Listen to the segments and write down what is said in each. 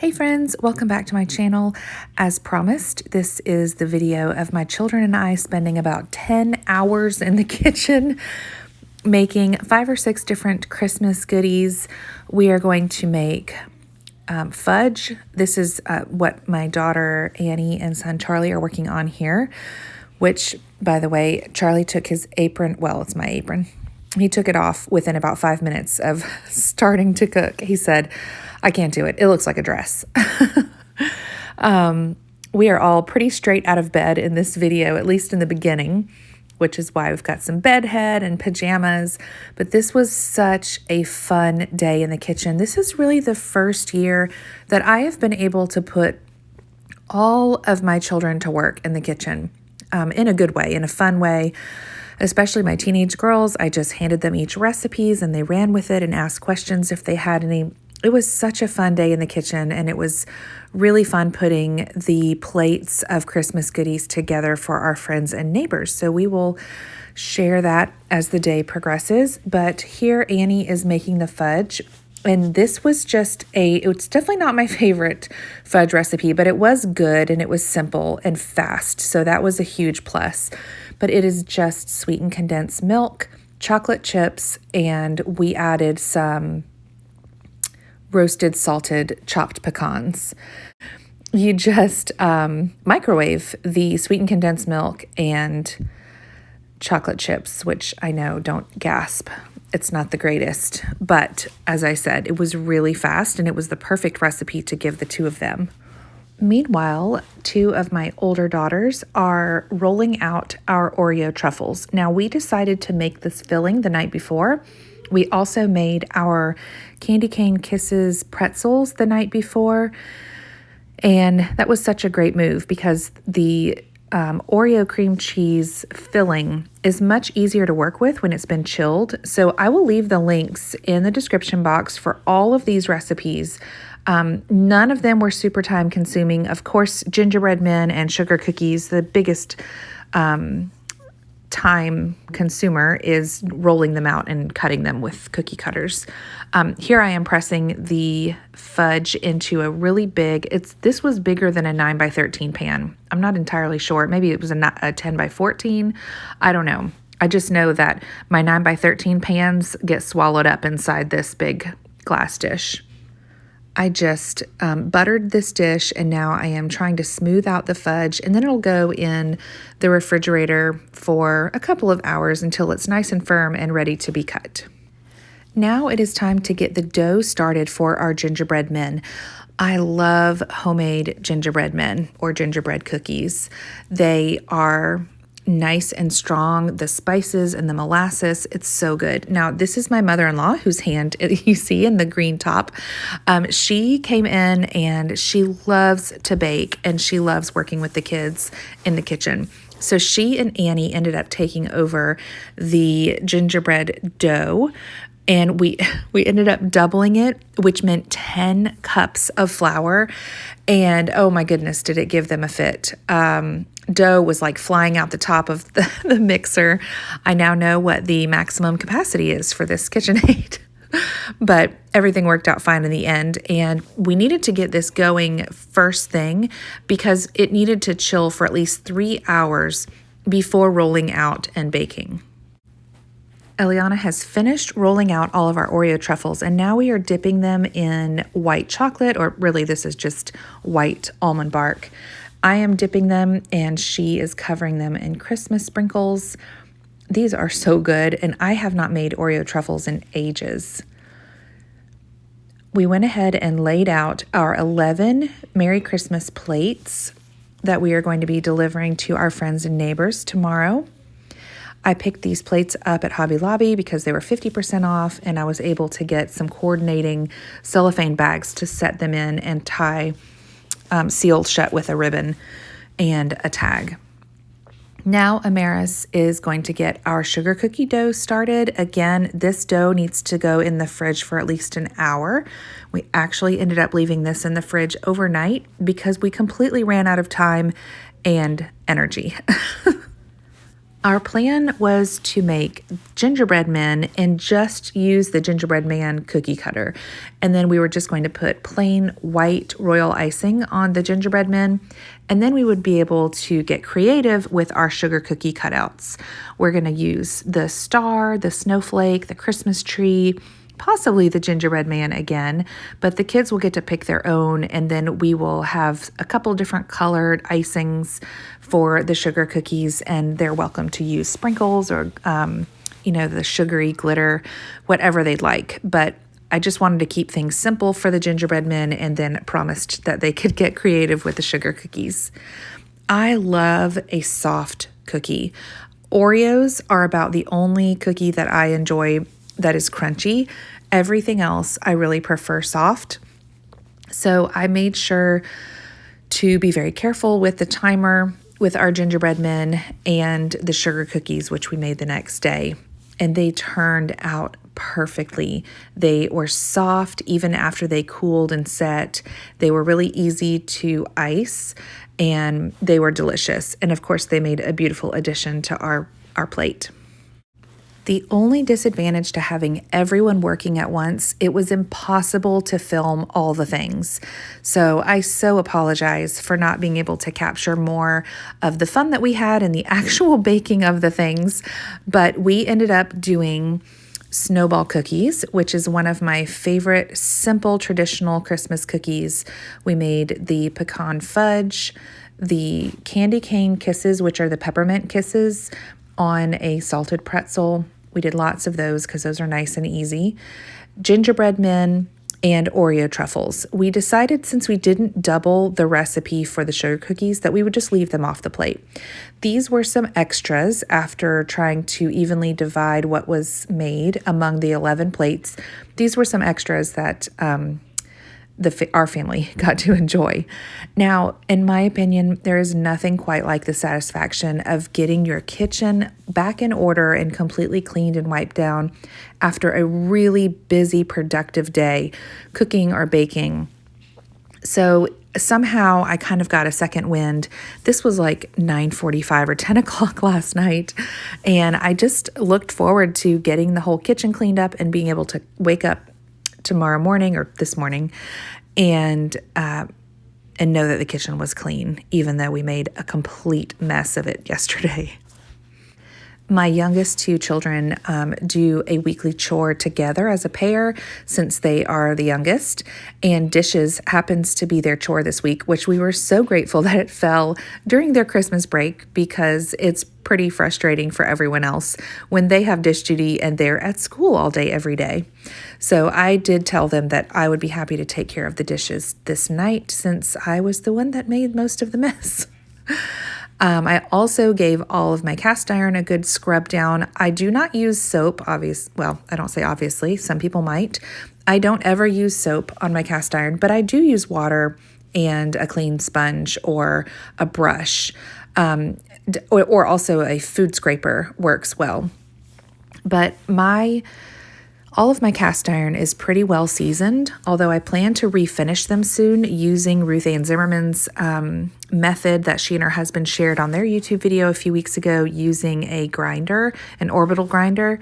Hey friends, welcome back to my channel. As promised, this is the video of my children and I spending about 10 hours in the kitchen making 5 or 6 different Christmas goodies. We are going to make fudge. This is what my daughter Annie and son Charlie are working on here, which, by the way, Charlie took his apron, well, it's my apron. He took it off within about 5 minutes of starting to cook. He said, I can't do it. It looks like a dress. We are all pretty straight out of bed in this video, at least in the beginning, which is why we've got some bed head and pajamas. But this was such a fun day in the kitchen. This is really the first year that I have been able to put all of my children to work in the kitchen in a good way, in a fun way. Especially my teenage girls, I just handed them each recipes and they ran with it and asked questions if they had any. It was such a fun day in the kitchen, and it was really fun putting the plates of Christmas goodies together for our friends and neighbors. So we will share that as the day progresses. But here Annie is making the fudge. And this was just it's definitely not my favorite fudge recipe, but it was good and it was simple and fast. So that was a huge plus. But it is just sweetened condensed milk, chocolate chips, and we added some roasted, salted, chopped pecans. You just microwave the sweetened condensed milk and chocolate chips, which I know, don't gasp. It's not the greatest, but as I said, it was really fast and it was the perfect recipe to give the two of them. Meanwhile, 2 of my older daughters are rolling out our Oreo truffles. Now, we decided to make this filling the night before. We also made our Candy Cane Kisses pretzels the night before, and that was such a great move because the Oreo cream cheese filling is much easier to work with when it's been chilled. So I will leave the links in the description box for all of these recipes. None of them were super time consuming. Of course, gingerbread men and sugar cookies, the biggest time consumer is rolling them out and cutting them with cookie cutters. Here I am pressing the fudge into a really big, this was bigger than a 9x13 pan. I'm not entirely sure. Maybe it was a 10x14. I don't know. I just know that my 9x13 pans get swallowed up inside this big glass dish. I just buttered this dish, and now I am trying to smooth out the fudge, and then it'll go in the refrigerator for a couple of hours until it's nice and firm and ready to be cut. Now it is time to get the dough started for our gingerbread men. I love homemade gingerbread men or gingerbread cookies. They are nice and strong, the spices and the molasses, it's so good. Now, this is my mother-in-law whose hand you see in the green top. She came in and she loves to bake and she loves working with the kids in the kitchen. So she and Annie ended up taking over the gingerbread dough, and we ended up doubling it, which meant 10 cups of flour. And oh my goodness, did it give them a fit. Dough was like flying out the top of the mixer. I now know what the maximum capacity is for this KitchenAid. But everything worked out fine in the end. And we needed to get this going first thing because it needed to chill for at least 3 hours before rolling out and baking. Eliana has finished rolling out all of our Oreo truffles, and now we are dipping them in white chocolate, or really this is just white almond bark. I am dipping them, and she is covering them in Christmas sprinkles. These are so good, and I have not made Oreo truffles in ages. We went ahead and laid out our 11 Merry Christmas plates that we are going to be delivering to our friends and neighbors tomorrow. I picked these plates up at Hobby Lobby because they were 50% off, and I was able to get some coordinating cellophane bags to set them in and tie sealed shut with a ribbon and a tag. Now Amaris is going to get our sugar cookie dough started. Again, this dough needs to go in the fridge for at least an hour. We actually ended up leaving this in the fridge overnight because we completely ran out of time and energy. Our plan was to make gingerbread men and just use the gingerbread man cookie cutter. And then we were just going to put plain white royal icing on the gingerbread men. And then we would be able to get creative with our sugar cookie cutouts. We're going to use the star, the snowflake, the Christmas tree, possibly the gingerbread man again, but the kids will get to pick their own, and then we will have a couple different colored icings for the sugar cookies, and they're welcome to use sprinkles or, the sugary glitter, whatever they'd like. But I just wanted to keep things simple for the gingerbread men and then promised that they could get creative with the sugar cookies. I love a soft cookie. Oreos are about the only cookie that I enjoy that is crunchy. Everything else I really prefer soft. So I made sure to be very careful with the timer with our gingerbread men and the sugar cookies, which we made the next day. And they turned out perfectly. They were soft even after they cooled and set. They were really easy to ice and they were delicious. And of course, they made a beautiful addition to our plate. The only disadvantage to having everyone working at once, it was impossible to film all the things. So I so apologize for not being able to capture more of the fun that we had in the actual baking of the things, but we ended up doing Snowball cookies, which is one of my favorite simple traditional Christmas cookies. We made the pecan fudge, the candy cane kisses, which are the peppermint kisses, on a salted pretzel. We did lots of those because those are nice and easy. Gingerbread men and Oreo truffles. We decided, since we didn't double the recipe for the sugar cookies, that we would just leave them off the plate. These were some extras after trying to evenly divide what was made among the 11 plates. These were some extras that our family got to enjoy. Now, in my opinion, there is nothing quite like the satisfaction of getting your kitchen back in order and completely cleaned and wiped down after a really busy, productive day cooking or baking. So somehow I kind of got a second wind. This was like 9:45 or 10 o'clock last night, and I just looked forward to getting the whole kitchen cleaned up and being able to wake up tomorrow morning or this morning and know that the kitchen was clean, even though we made a complete mess of it yesterday. My youngest two children do a weekly chore together as a pair since they are the youngest, and dishes happens to be their chore this week, which we were so grateful that it fell during their Christmas break because it's pretty frustrating for everyone else when they have dish duty and they're at school all day, every day. So I did tell them that I would be happy to take care of the dishes this night since I was the one that made most of the mess. I also gave all of my cast iron a good scrub down. I do not use soap, I don't say obviously, some people might. I don't ever use soap on my cast iron, but I do use water and a clean sponge or a brush, or also a food scraper works well. But all of my cast iron is pretty well seasoned, although I plan to refinish them soon using Ruth Ann Zimmerman's method that she and her husband shared on their YouTube video a few weeks ago using a grinder, an orbital grinder.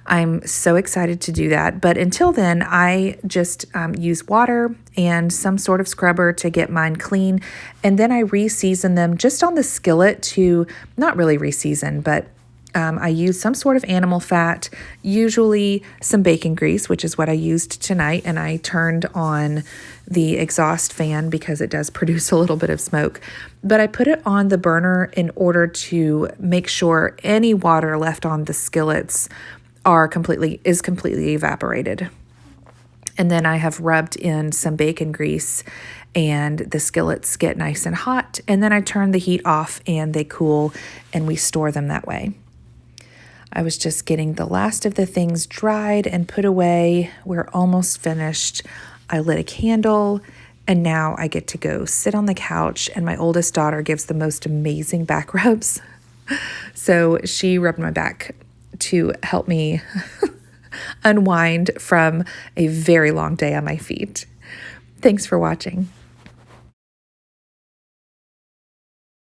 I'm so excited to do that. But until then, I just use water and some sort of scrubber to get mine clean. And then I re-season them just on the skillet to, not really re-season, but I use some sort of animal fat, usually some bacon grease, which is what I used tonight. And I turned on the exhaust fan because it does produce a little bit of smoke. But I put it on the burner in order to make sure any water left on the skillets is completely evaporated. And then I have rubbed in some bacon grease and the skillets get nice and hot. And then I turn the heat off and they cool and we store them that way. I was just getting the last of the things dried and put away. We're almost finished. I lit a candle and now I get to go sit on the couch, and my oldest daughter gives the most amazing back rubs. So she rubbed my back to help me unwind from a very long day on my feet. Thanks for watching.